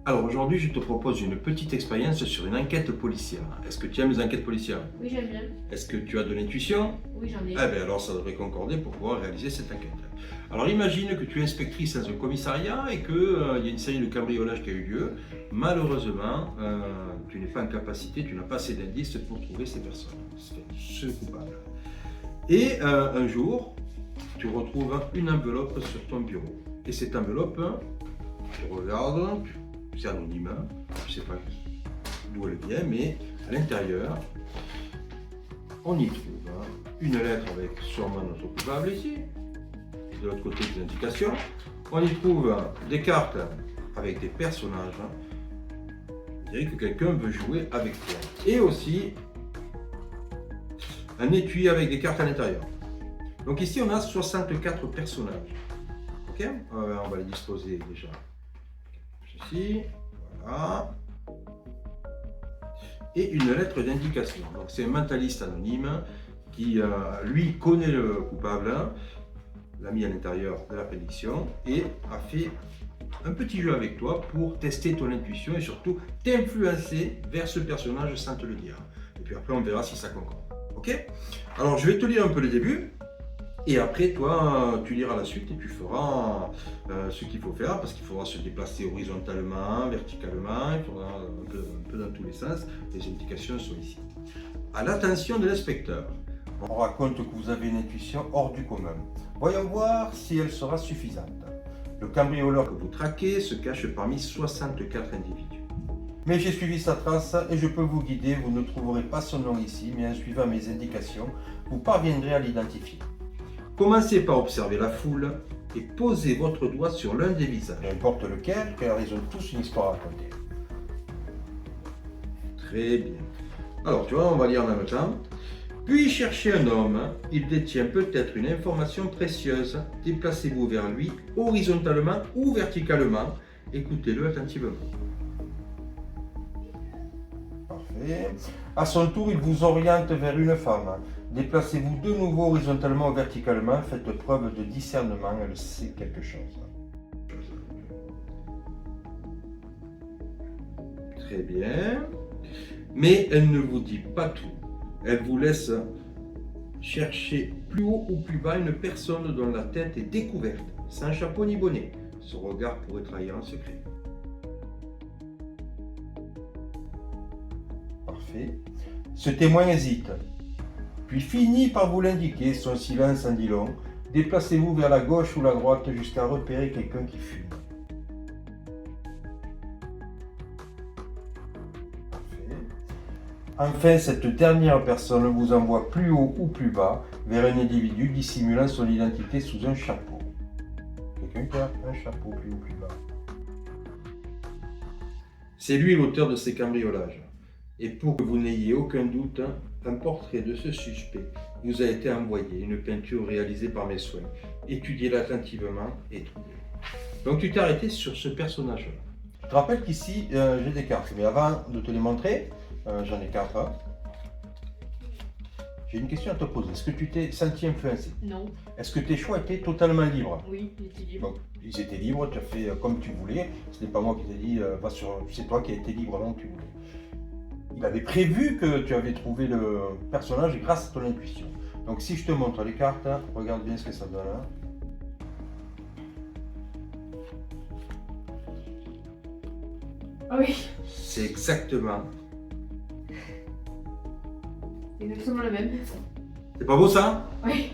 Alors aujourd'hui, je te propose une petite expérience sur une enquête policière. Est-ce que tu aimes les enquêtes policières? Oui, j'aime bien. Est-ce que tu as de l'intuition? Oui, j'en ai. Eh bien alors ça devrait concorder pour pouvoir réaliser cette enquête. Alors imagine que tu es inspectrice dans un commissariat et qu'il y a une série de cambriolages qui a eu lieu. Malheureusement, tu n'es pas en capacité, tu n'as pas assez d'indices pour trouver ces personnes, ce coupable. Et un jour, tu retrouves une enveloppe sur ton bureau. Et cette enveloppe, tu regardes, c'est anonyme, je ne sais pas d'où elle vient, mais à l'intérieur, on y trouve une lettre avec sûrement notre coupable ici, de l'autre côté des indications. On y trouve des cartes avec des personnages. On dirait que quelqu'un veut jouer avec toi. Et aussi un étui avec des cartes à l'intérieur. Donc ici on a 64 personnages. Ok, on va les disposer déjà. Ceci, voilà. Et une lettre d'indication. Donc c'est un mentaliste anonyme qui, lui, connaît le coupable, l'a mis à l'intérieur de la prédiction et a fait un petit jeu avec toi pour tester ton intuition et surtout t'influencer vers ce personnage sans te le dire. Et puis après on verra si ça concorde. Ok? Alors je vais te lire un peu le début. Et après, toi, tu liras la suite et tu feras ce qu'il faut faire parce qu'il faudra se déplacer horizontalement, verticalement, il faudra un peu dans tous les sens. Les indications sont ici. À l'attention de l'inspecteur, on raconte que vous avez une intuition hors du commun. Voyons voir si elle sera suffisante. Le cambrioleur que vous traquez se cache parmi 64 individus. Mais j'ai suivi sa trace et je peux vous guider. Vous ne trouverez pas son nom ici, mais en suivant mes indications, vous parviendrez à l'identifier. Commencez par observer la foule et posez votre doigt sur l'un des visages. N'importe lequel, car ils ont tous une histoire à raconter. Très bien. Alors, tu vois, on va lire en même temps. Puis cherchez un homme, il détient peut-être une information précieuse. Déplacez-vous vers lui horizontalement ou verticalement. Écoutez-le attentivement. Parfait. À son tour, il vous oriente vers une femme. Déplacez-vous de nouveau horizontalement ou verticalement. Faites preuve de discernement, elle sait quelque chose. Très bien. Mais elle ne vous dit pas tout. Elle vous laisse chercher plus haut ou plus bas une personne dont la tête est découverte, sans chapeau ni bonnet. Son regard pourrait trahir un secret. Parfait. Ce témoin hésite, puis finit par vous l'indiquer, son silence en dit long. Déplacez-vous vers la gauche ou la droite jusqu'à repérer quelqu'un qui fume. Parfait. Enfin, cette dernière personne vous envoie plus haut ou plus bas vers un individu dissimulant son identité sous un chapeau. Quelqu'un qui a un chapeau plus haut ou plus bas. C'est lui l'auteur de ces cambriolages. Et pour que vous n'ayez aucun doute, un portrait de ce suspect vous a été envoyé, une peinture réalisée par mes soins. Étudiez-la attentivement et trouvez-la. Donc tu t'es arrêté sur ce personnage-là. Je te rappelle qu'ici, j'ai des cartes, mais avant de te les montrer, j'en ai 4. J'ai une question à te poser. Est-ce que tu t'es senti influencé? Non. Est-ce que tes choix étaient totalement libres? Oui, il était libre. Donc, ils étaient libres, tu as fait comme tu voulais. Ce n'est pas moi qui t'ai dit, c'est toi qui as été libre comme tu voulais. Il avait prévu que tu avais trouvé le personnage grâce à ton intuition. Donc si je te montre les cartes, regarde bien ce que ça donne. Ah oui, C'est exactement. exactement le même. C'est pas beau ça? Oui.